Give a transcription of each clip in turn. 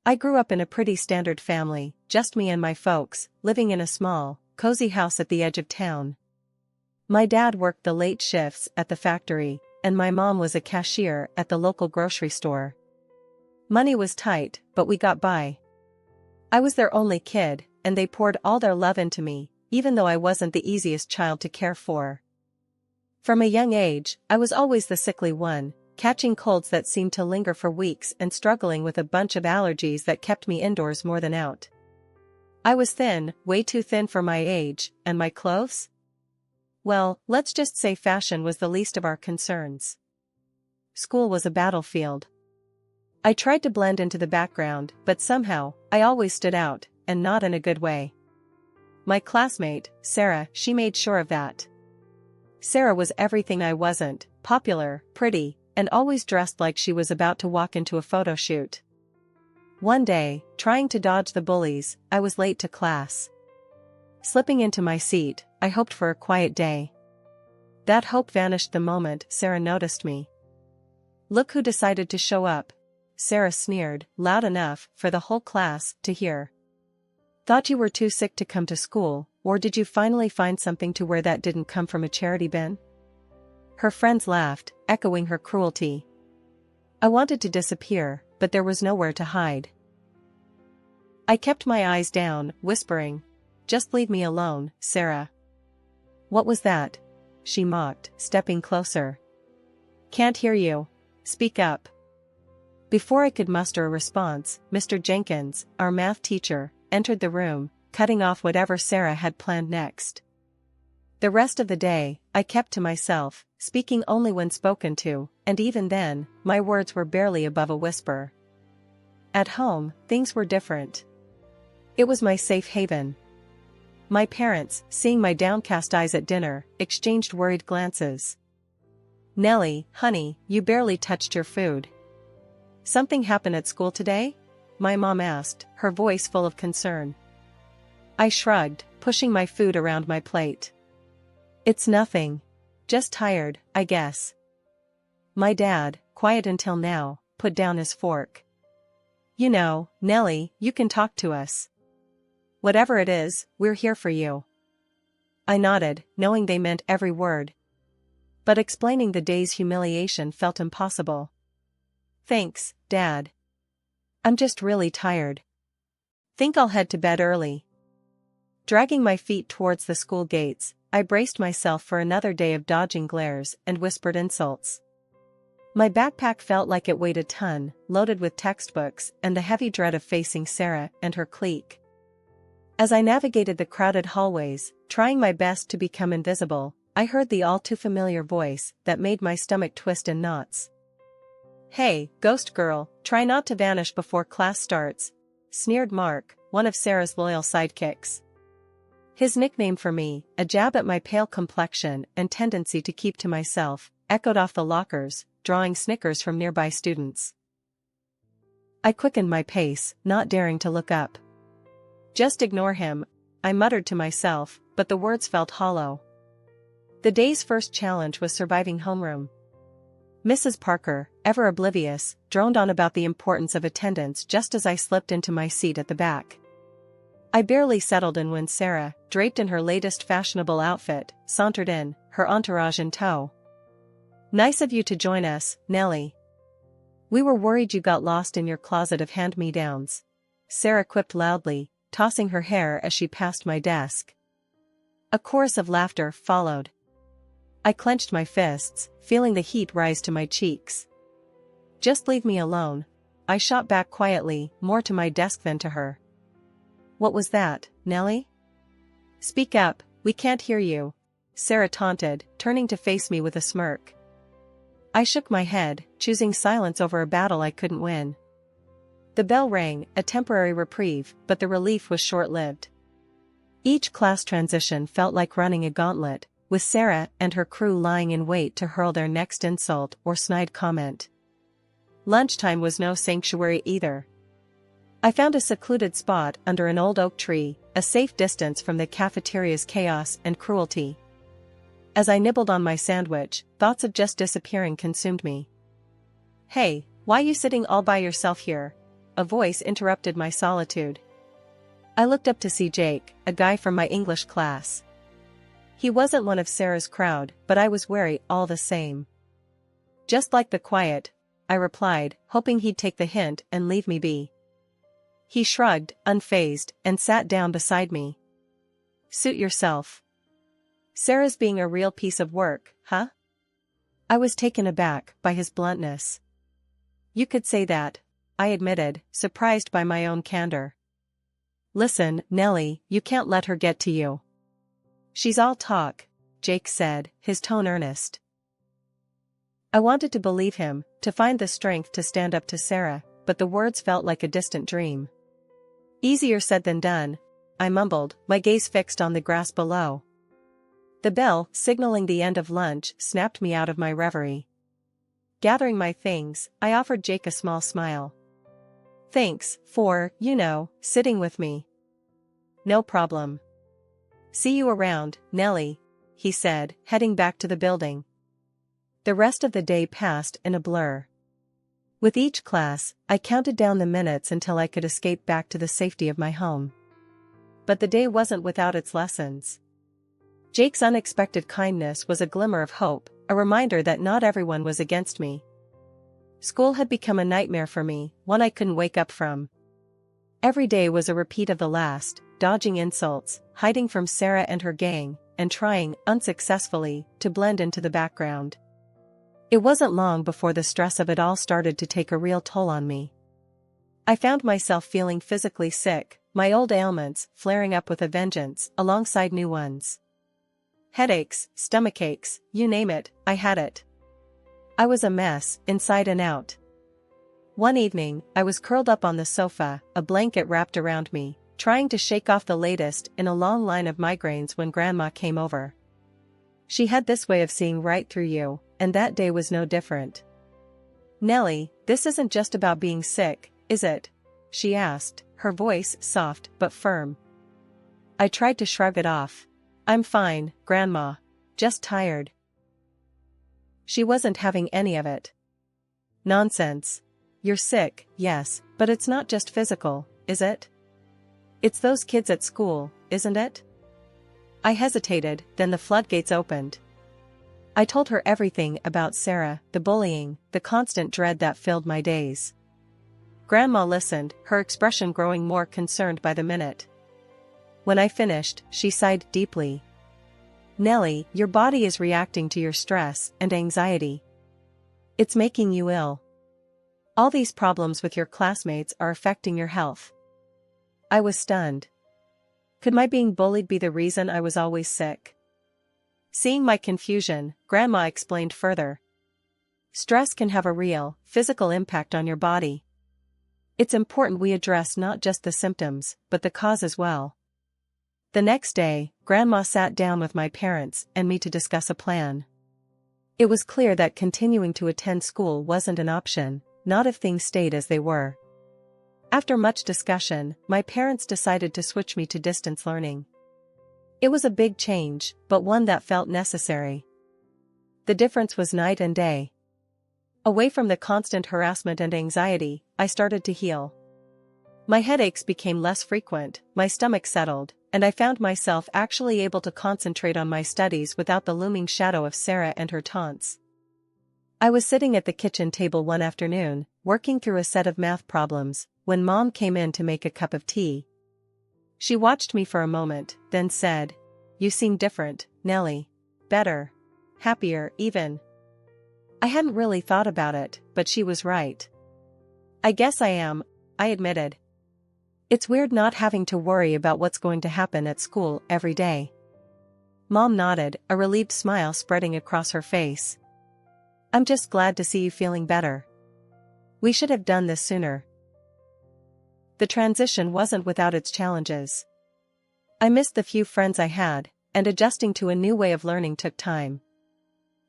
I grew up in a pretty standard family, just me and my folks, living in a small, cozy house at the edge of town. My dad worked the late shifts at the factory, and my mom was a cashier at the local grocery store. Money was tight, but we got by. I was their only kid, and they poured all their love into me, even though I wasn't the easiest child to care for. From a young age, I was always the sickly one, catching colds that seemed to linger for weeks and struggling with a bunch of allergies that kept me indoors more than out. I was thin, way too thin for my age, and my clothes? Well, let's just say fashion was the least of our concerns. School was a battlefield. I tried to blend into the background, but somehow, I always stood out, and not in a good way. My classmate, Sarah, she made sure of that. Sarah was everything I wasn't: popular, pretty, and always dressed like she was about to walk into a photo shoot. One day, trying to dodge the bullies, I was late to class. Slipping into my seat, I hoped for a quiet day. That hope vanished the moment Sarah noticed me. "Look who decided to show up," Sarah sneered, loud enough for the whole class to hear. "Thought you were too sick to come to school, or did you finally find something to wear that didn't come from a charity bin?" Her friends laughed, echoing her cruelty. I wanted to disappear, but there was nowhere to hide. I kept my eyes down, whispering, "Just leave me alone, Sarah." "What was that?" she mocked, stepping closer. "Can't hear you. Speak up." Before I could muster a response, Mr. Jenkins, our math teacher, entered the room, cutting off whatever Sarah had planned next. The rest of the day, I kept to myself, speaking only when spoken to, and even then, my words were barely above a whisper. At home, things were different. It was my safe haven. My parents, seeing my downcast eyes at dinner, exchanged worried glances. "Nellie, honey, you barely touched your food." "Something happened at school today?" my mom asked, her voice full of concern. I shrugged, pushing my food around my plate. "It's nothing. Just tired, I guess." My dad, quiet until now, put down his fork. "You know, Nellie, you can talk to us. Whatever it is, we're here for you." I nodded, knowing they meant every word. But explaining the day's humiliation felt impossible. "Thanks, Dad. I'm just really tired. Think I'll head to bed early." Dragging my feet towards the school gates, I braced myself for another day of dodging glares and whispered insults. My backpack felt like it weighed a ton, loaded with textbooks and the heavy dread of facing Sarah and her clique. As I navigated the crowded hallways, trying my best to become invisible, I heard the all-too-familiar voice that made my stomach twist in knots. "Hey, ghost girl, try not to vanish before class starts," sneered Mark, one of Sarah's loyal sidekicks. His nickname for me, a jab at my pale complexion and tendency to keep to myself, echoed off the lockers, drawing snickers from nearby students. I quickened my pace, not daring to look up. "Just ignore him," I muttered to myself, but the words felt hollow. The day's first challenge was surviving homeroom. Mrs. Parker, ever oblivious, droned on about the importance of attendance just as I slipped into my seat at the back. I barely settled in when Sarah, draped in her latest fashionable outfit, sauntered in, her entourage in tow. "Nice of you to join us, Nellie. We were worried you got lost in your closet of hand-me-downs," Sarah quipped loudly, tossing her hair as she passed my desk. A chorus of laughter followed. I clenched my fists, feeling the heat rise to my cheeks. "Just leave me alone," I shot back quietly, more to my desk than to her. "What was that, Nellie?" "Speak up, we can't hear you," Sarah taunted, turning to face me with a smirk. I shook my head, choosing silence over a battle I couldn't win. The bell rang, a temporary reprieve, but the relief was short-lived. Each class transition felt like running a gauntlet, with Sarah and her crew lying in wait to hurl their next insult or snide comment. Lunchtime was no sanctuary either. I found a secluded spot under an old oak tree, a safe distance from the cafeteria's chaos and cruelty. As I nibbled on my sandwich, thoughts of just disappearing consumed me. "Hey, why you sitting all by yourself here?" a voice interrupted my solitude. I looked up to see Jake, a guy from my English class. He wasn't one of Sarah's crowd, but I was wary all the same. "Just like the quiet," I replied, hoping he'd take the hint and leave me be. He shrugged, unfazed, and sat down beside me. "Suit yourself. Sarah's being a real piece of work, huh?" I was taken aback by his bluntness. "You could say that," I admitted, surprised by my own candor. "Listen, Nellie, you can't let her get to you." "She's all talk," Jake said, his tone earnest. I wanted to believe him, to find the strength to stand up to Sarah, but the words felt like a distant dream. "Easier said than done," I mumbled, my gaze fixed on the grass below. The bell, signaling the end of lunch, snapped me out of my reverie. Gathering my things, I offered Jake a small smile. "Thanks for, sitting with me." "No problem. See you around, Nellie," he said, heading back to the building. The rest of the day passed in a blur. With each class, I counted down the minutes until I could escape back to the safety of my home. But the day wasn't without its lessons. Jake's unexpected kindness was a glimmer of hope, a reminder that not everyone was against me. School had become a nightmare for me, one I couldn't wake up from. Every day was a repeat of the last, dodging insults, hiding from Sarah and her gang, and trying, unsuccessfully, to blend into the background. It wasn't long before the stress of it all started to take a real toll on me. I found myself feeling physically sick, my old ailments flaring up with a vengeance alongside new ones. Headaches, stomach aches, you name it, I had it. I was a mess, inside and out. One evening, I was curled up on the sofa, a blanket wrapped around me, trying to shake off the latest in a long line of migraines when Grandma came over. She had this way of seeing right through you, and that day was no different. "Nellie, this isn't just about being sick, is it?" she asked, her voice soft but firm. I tried to shrug it off. "I'm fine, Grandma. Just tired." She wasn't having any of it. "Nonsense. You're sick, yes, but it's not just physical, is it? It's those kids at school, isn't it?" I hesitated, then the floodgates opened. I told her everything about Sarah, the bullying, the constant dread that filled my days. Grandma listened, her expression growing more concerned by the minute. When I finished, she sighed deeply. "Nellie, your body is reacting to your stress and anxiety. It's making you ill. All these problems with your classmates are affecting your health." I was stunned. Could my being bullied be the reason I was always sick? Seeing my confusion, Grandma explained further. "Stress can have a real, physical impact on your body. It's important we address not just the symptoms, but the cause as well." The next day, Grandma sat down with my parents and me to discuss a plan. It was clear that continuing to attend school wasn't an option, not if things stayed as they were. After much discussion, my parents decided to switch me to distance learning. It was a big change, but one that felt necessary. The difference was night and day. Away from the constant harassment and anxiety, I started to heal. My headaches became less frequent, my stomach settled, and I found myself actually able to concentrate on my studies without the looming shadow of Sarah and her taunts. I was sitting at the kitchen table one afternoon, working through a set of math problems, when Mom came in to make a cup of tea. She watched me for a moment, then said, "You seem different, Nellie. Better. Happier, even." I hadn't really thought about it, but she was right. "I guess I am," I admitted. "It's weird not having to worry about what's going to happen at school every day." Mom nodded, a relieved smile spreading across her face. "I'm just glad to see you feeling better. We should have done this sooner." The transition wasn't without its challenges. I missed the few friends I had, and adjusting to a new way of learning took time.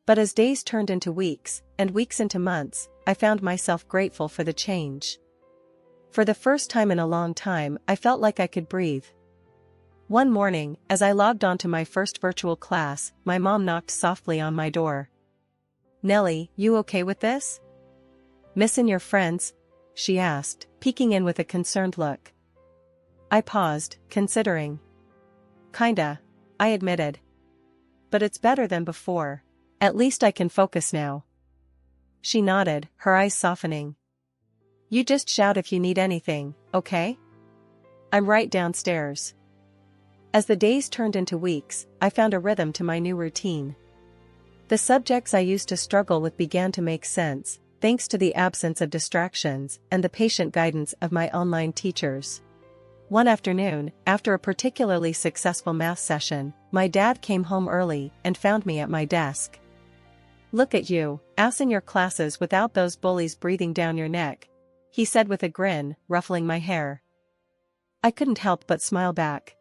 But as days turned into weeks, and weeks into months, I found myself grateful for the change. For the first time in a long time, I felt like I could breathe. One morning, as I logged onto my first virtual class, my mom knocked softly on my door. "Nellie, you okay with this? Missing your friends?" she asked, peeking in with a concerned look. I paused, considering. Kinda, I admitted. But it's better than before. At least I can focus now. She nodded, her eyes softening. You just shout if you need anything, okay? I'm right downstairs. As the days turned into weeks, I found a rhythm to my new routine. The subjects I used to struggle with began to make sense, thanks to the absence of distractions and the patient guidance of my online teachers. One afternoon, after a particularly successful math session, my dad came home early and found me at my desk. Look at you, assing your classes without those bullies breathing down your neck, he said with a grin, ruffling my hair. I couldn't help but smile back.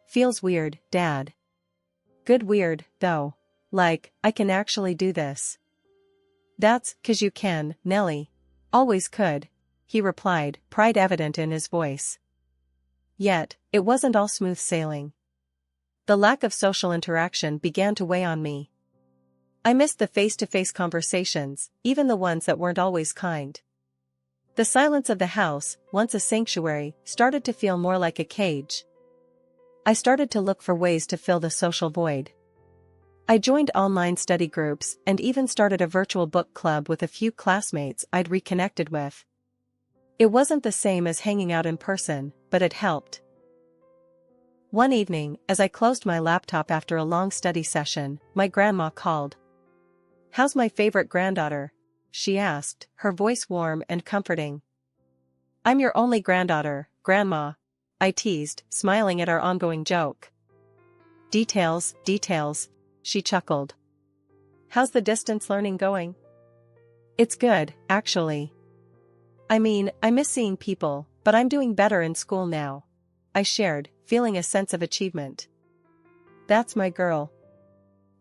Feels weird, Dad. Good weird, though. Like, I can actually do this. That's 'cause you can, Nellie. Always could, he replied, pride evident in his voice. Yet, it wasn't all smooth sailing. The lack of social interaction began to weigh on me. I missed the face-to-face conversations, even the ones that weren't always kind. The silence of the house, once a sanctuary, started to feel more like a cage. I started to look for ways to fill the social void. I joined online study groups and even started a virtual book club with a few classmates I'd reconnected with. It wasn't the same as hanging out in person, but it helped. One evening, as I closed my laptop after a long study session, my grandma called. How's my favorite granddaughter? She asked, her voice warm and comforting. I'm your only granddaughter, Grandma, I teased, smiling at our ongoing joke. Details, she chuckled. How's the distance learning going? It's good, actually. I mean, I miss seeing people, but I'm doing better in school now, I shared, feeling a sense of achievement. That's my girl.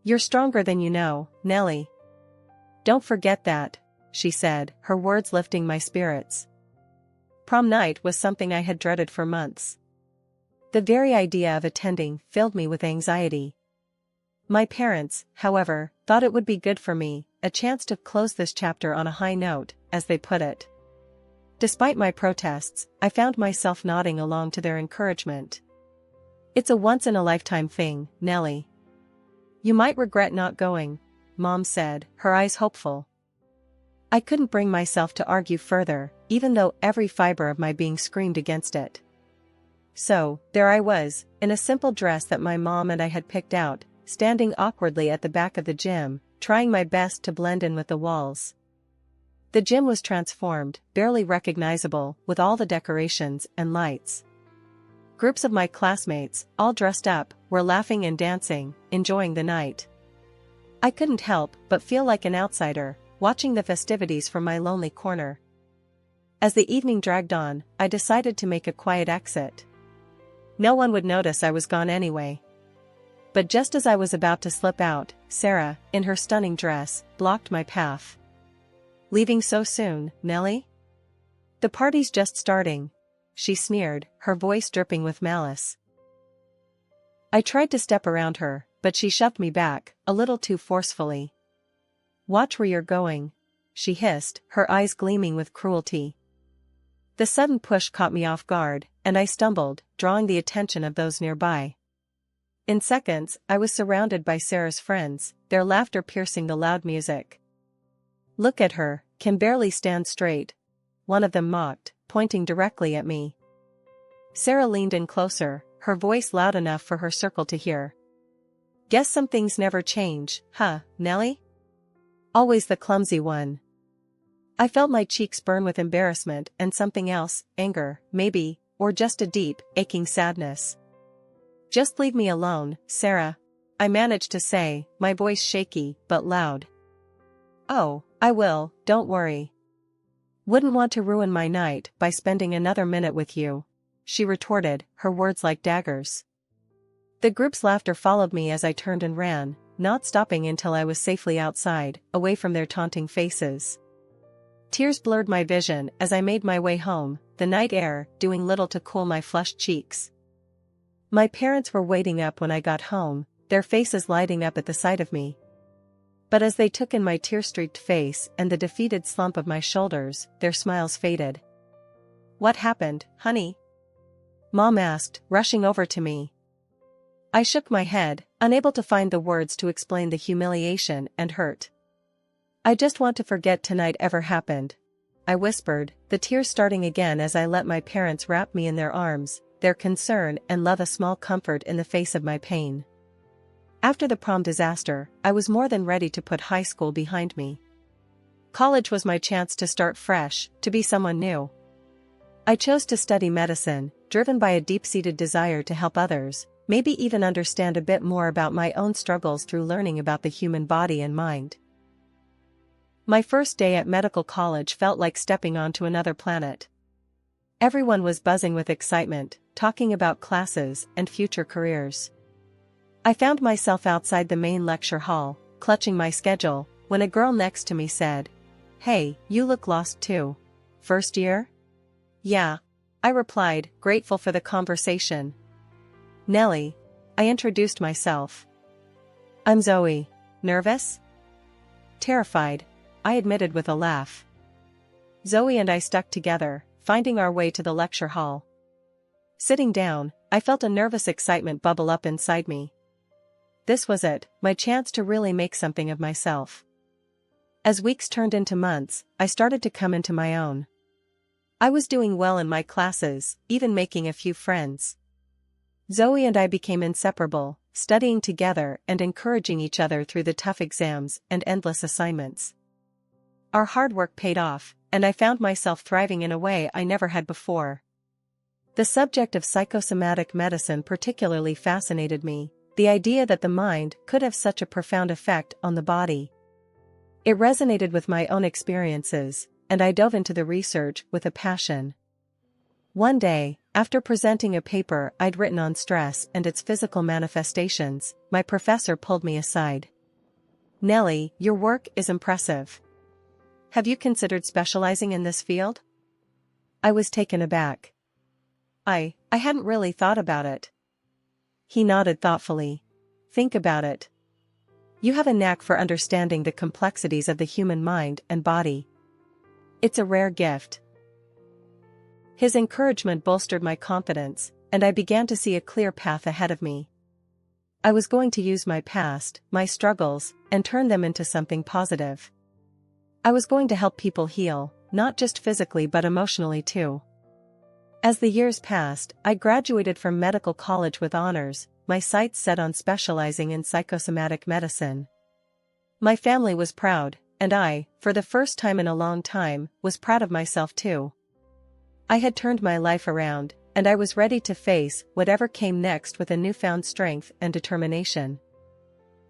You're stronger than you know, Nellie. Don't forget that, she said, her words lifting my spirits. Prom night was something I had dreaded for months. The very idea of attending filled me with anxiety. My parents, however, thought it would be good for me, a chance to close this chapter on a high note, as they put it. Despite my protests, I found myself nodding along to their encouragement. It's a once-in-a-lifetime thing, Nellie. You might regret not going, Mom said, her eyes hopeful. I couldn't bring myself to argue further, even though every fiber of my being screamed against it. So, there I was, in a simple dress that my mom and I had picked out, standing awkwardly at the back of the gym, trying my best to blend in with the walls. The gym was transformed, barely recognizable, with all the decorations and lights. Groups of my classmates, all dressed up, were laughing and dancing, enjoying the night. I couldn't help but feel like an outsider, watching the festivities from my lonely corner. As the evening dragged on, I decided to make a quiet exit. No one would notice I was gone anyway. But just as I was about to slip out, Sarah, in her stunning dress, blocked my path. Leaving so soon, Nellie? The party's just starting, she sneered, her voice dripping with malice. I tried to step around her, but she shoved me back, a little too forcefully. Watch where you're going, she hissed, her eyes gleaming with cruelty. The sudden push caught me off guard, and I stumbled, drawing the attention of those nearby. In seconds, I was surrounded by Sarah's friends, their laughter piercing the loud music. Look at her, can barely stand straight, one of them mocked, pointing directly at me. Sarah leaned in closer, her voice loud enough for her circle to hear. Guess some things never change, huh, Nellie? Always the clumsy one. I felt my cheeks burn with embarrassment and something else, anger, maybe, or just a deep, aching sadness. Just leave me alone, Sarah, I managed to say, my voice shaky, but loud. Oh, I will, don't worry. Wouldn't want to ruin my night by spending another minute with you, she retorted, her words like daggers. The group's laughter followed me as I turned and ran, not stopping until I was safely outside, away from their taunting faces. Tears blurred my vision as I made my way home, the night air doing little to cool my flushed cheeks. My parents were waiting up when I got home, their faces lighting up at the sight of me. But as they took in my tear-streaked face and the defeated slump of my shoulders, their smiles faded. "What happened, honey?" Mom asked, rushing over to me. I shook my head, unable to find the words to explain the humiliation and hurt. "I just want to forget tonight ever happened," I whispered, the tears starting again as I let my parents wrap me in their arms, their concern and love a small comfort in the face of my pain. After the prom disaster, I was more than ready to put high school behind me. College was my chance to start fresh, to be someone new. I chose to study medicine, driven by a deep-seated desire to help others, maybe even understand a bit more about my own struggles through learning about the human body and mind. My first day at medical college felt like stepping onto another planet. Everyone was buzzing with excitement, talking about classes and future careers. I found myself outside the main lecture hall, clutching my schedule, when a girl next to me said, "Hey, you look lost too. First year?" "Yeah," I replied, grateful for the conversation. "Nellie," I introduced myself. "I'm Zoe. Nervous?" "Terrified," I admitted with a laugh. Zoe and I stuck together, finding our way to the lecture hall. Sitting down, I felt a nervous excitement bubble up inside me. This was it, my chance to really make something of myself. As weeks turned into months, I started to come into my own. I was doing well in my classes, even making a few friends. Zoe and I became inseparable, studying together and encouraging each other through the tough exams and endless assignments. Our hard work paid off, and I found myself thriving in a way I never had before. The subject of psychosomatic medicine particularly fascinated me, the idea that the mind could have such a profound effect on the body. It resonated with my own experiences, and I dove into the research with a passion. One day, after presenting a paper I'd written on stress and its physical manifestations, my professor pulled me aside. "Nellie, your work is impressive. Have you considered specializing in this field?" I was taken aback. I hadn't really thought about it. He nodded thoughtfully. "Think about it. You have a knack for understanding the complexities of the human mind and body. It's a rare gift." His encouragement bolstered my confidence, and I began to see a clear path ahead of me. I was going to use my past, my struggles, and turn them into something positive. I was going to help people heal, not just physically but emotionally too. As the years passed, I graduated from medical college with honors, my sights set on specializing in psychosomatic medicine. My family was proud, and I, for the first time in a long time, was proud of myself too. I had turned my life around, and I was ready to face whatever came next with a newfound strength and determination.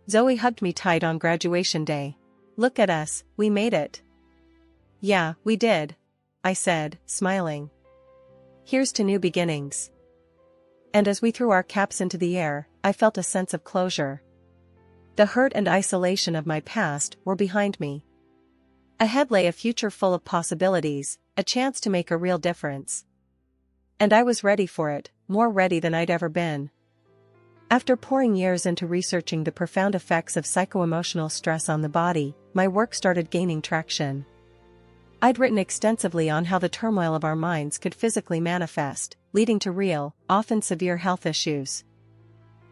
Zoe hugged me tight on graduation day. "Look at us, we made it." "Yeah, we did," I said, smiling. "Here's to new beginnings." And as we threw our caps into the air, I felt a sense of closure. The hurt and isolation of my past were behind me. Ahead lay a future full of possibilities, a chance to make a real difference. And I was ready for it, more ready than I'd ever been. After pouring years into researching the profound effects of psycho-emotional stress on the body, my work started gaining traction. I'd written extensively on how the turmoil of our minds could physically manifest, leading to real, often severe health issues.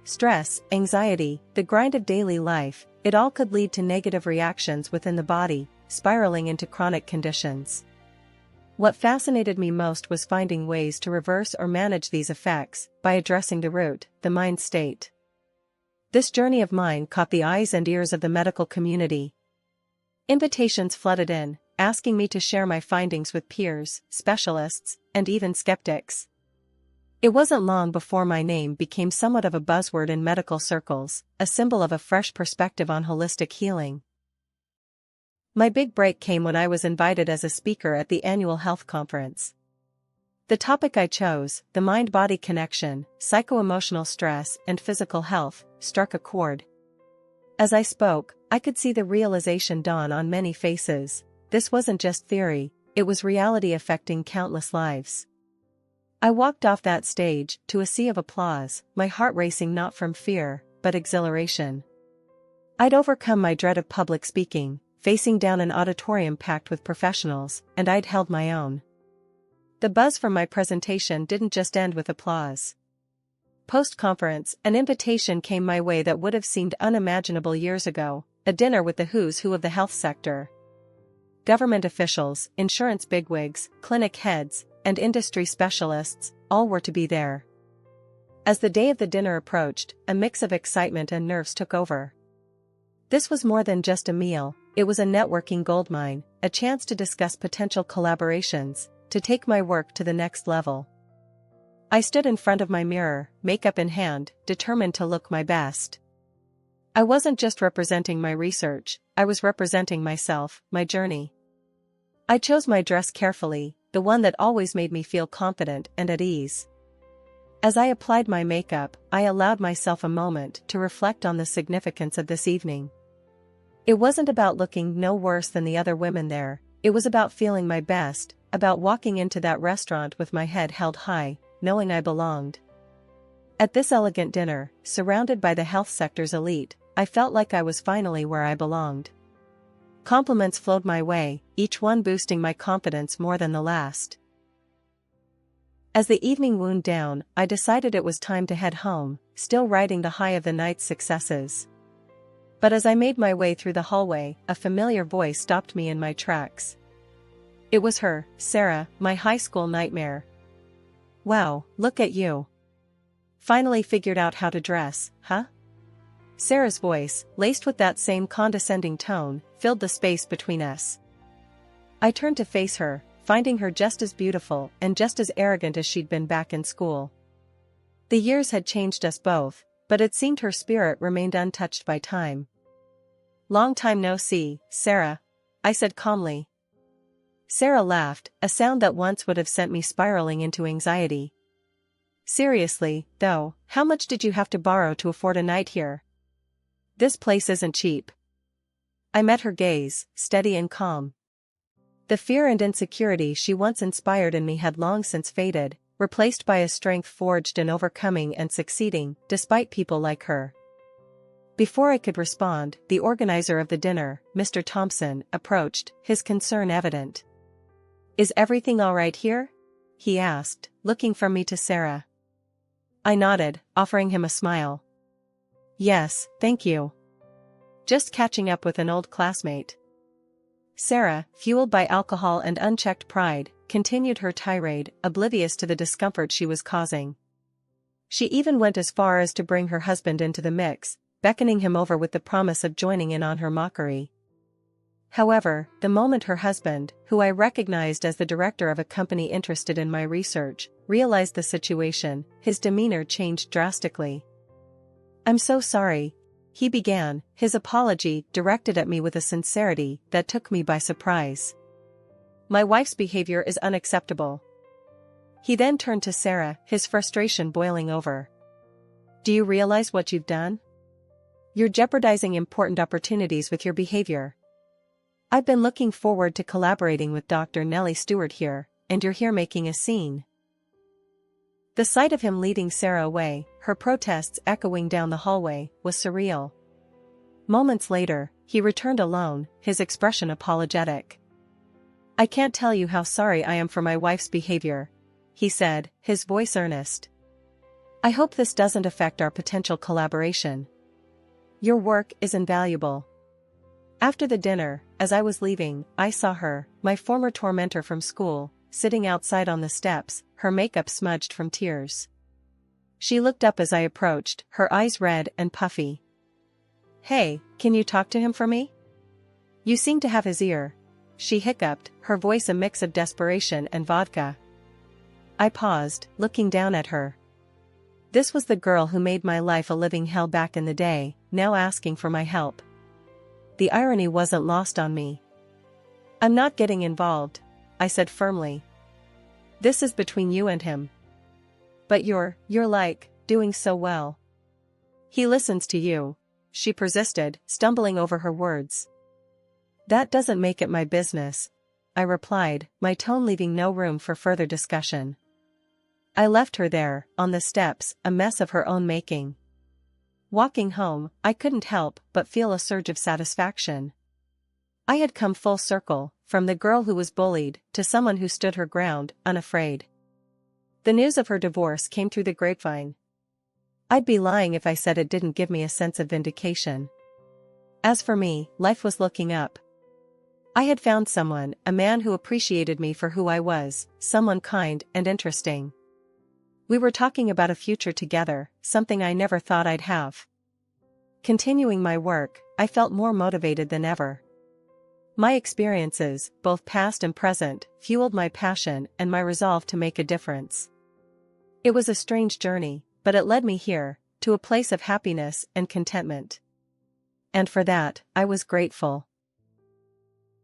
Stress, anxiety, the grind of daily life, it all could lead to negative reactions within the body, spiraling into chronic conditions. What fascinated me most was finding ways to reverse or manage these effects, by addressing the root, the mind state. This journey of mine caught the eyes and ears of the medical community. Invitations flooded in, asking me to share my findings with peers, specialists, and even skeptics. It wasn't long before my name became somewhat of a buzzword in medical circles, a symbol of a fresh perspective on holistic healing. My big break came when I was invited as a speaker at the annual health conference. The topic I chose, the mind-body connection, psycho-emotional stress and physical health, struck a chord. As I spoke, I could see the realization dawn on many faces. This wasn't just theory, it was reality affecting countless lives. I walked off that stage, to a sea of applause, my heart racing not from fear, but exhilaration. I'd overcome my dread of public speaking, facing down an auditorium packed with professionals, and I'd held my own. The buzz from my presentation didn't just end with applause. Post-conference, an invitation came my way that would have seemed unimaginable years ago, a dinner with the who's who of the health sector. Government officials, insurance bigwigs, clinic heads, and industry specialists, all were to be there. As the day of the dinner approached, a mix of excitement and nerves took over. This was more than just a meal, it was a networking goldmine, a chance to discuss potential collaborations, to take my work to the next level. I stood in front of my mirror, makeup in hand, determined to look my best. I wasn't just representing my research, I was representing myself, my journey. I chose my dress carefully, the one that always made me feel confident and at ease. As I applied my makeup, I allowed myself a moment to reflect on the significance of this evening. It wasn't about looking no worse than the other women there, it was about feeling my best, about walking into that restaurant with my head held high, knowing I belonged. At this elegant dinner, surrounded by the health sector's elite, I felt like I was finally where I belonged. Compliments flowed my way, each one boosting my confidence more than the last. As the evening wound down, I decided it was time to head home, still riding the high of the night's successes. But as I made my way through the hallway, a familiar voice stopped me in my tracks. It was her, Sarah, my high school nightmare. "Wow, look at you. Finally figured out how to dress, huh?" Sarah's voice, laced with that same condescending tone, filled the space between us. I turned to face her, finding her just as beautiful and just as arrogant as she'd been back in school. The years had changed us both, but it seemed her spirit remained untouched by time. "Long time no see, Sarah," I said calmly. Sarah laughed, a sound that once would have sent me spiraling into anxiety. "Seriously, though, how much did you have to borrow to afford a night here? This place isn't cheap." I met her gaze, steady and calm. The fear and insecurity she once inspired in me had long since faded, replaced by a strength forged in overcoming and succeeding, despite people like her. Before I could respond, the organizer of the dinner, Mr. Thompson, approached, his concern evident. "Is everything all right here?" he asked, looking from me to Sarah. I nodded, offering him a smile. "Yes, thank you. Just catching up with an old classmate." Sarah, fueled by alcohol and unchecked pride, continued her tirade, oblivious to the discomfort she was causing. She even went as far as to bring her husband into the mix, beckoning him over with the promise of joining in on her mockery. However, the moment her husband, who I recognized as the director of a company interested in my research, realized the situation, his demeanor changed drastically. "I'm so sorry," he began, his apology directed at me with a sincerity that took me by surprise. "My wife's behavior is unacceptable." He then turned to Sarah, his frustration boiling over. "Do you realize what you've done? You're jeopardizing important opportunities with your behavior. I've been looking forward to collaborating with Dr. Nellie Stewart here, and you're here making a scene." The sight of him leading Sarah away, her protests echoing down the hallway, was surreal. Moments later, he returned alone, his expression apologetic. "I can't tell you how sorry I am for my wife's behavior," he said, his voice earnest. "I hope this doesn't affect our potential collaboration. Your work is invaluable." After the dinner, as I was leaving, I saw her, my former tormentor from school, sitting outside on the steps, her makeup smudged from tears. She looked up as I approached, her eyes red and puffy. "Hey, can you talk to him for me? You seem to have his ear," she hiccuped, her voice a mix of desperation and vodka. I paused, looking down at her. This was the girl who made my life a living hell back in the day, now asking for my help. The irony wasn't lost on me. "I'm not getting involved," I said firmly. "This is between you and him." "But you're like, doing so well." "He listens to you," she persisted, stumbling over her words. "That doesn't make it my business," I replied, my tone leaving no room for further discussion. I left her there, on the steps, a mess of her own making. Walking home, I couldn't help but feel a surge of satisfaction. I had come full circle, from the girl who was bullied to someone who stood her ground, unafraid. The news of her divorce came through the grapevine. I'd be lying if I said it didn't give me a sense of vindication. As for me, life was looking up. I had found someone, a man who appreciated me for who I was, someone kind and interesting. We were talking about a future together, something I never thought I'd have. Continuing my work, I felt more motivated than ever. My experiences, both past and present, fueled my passion and my resolve to make a difference. It was a strange journey, but it led me here, to a place of happiness and contentment. And for that, I was grateful.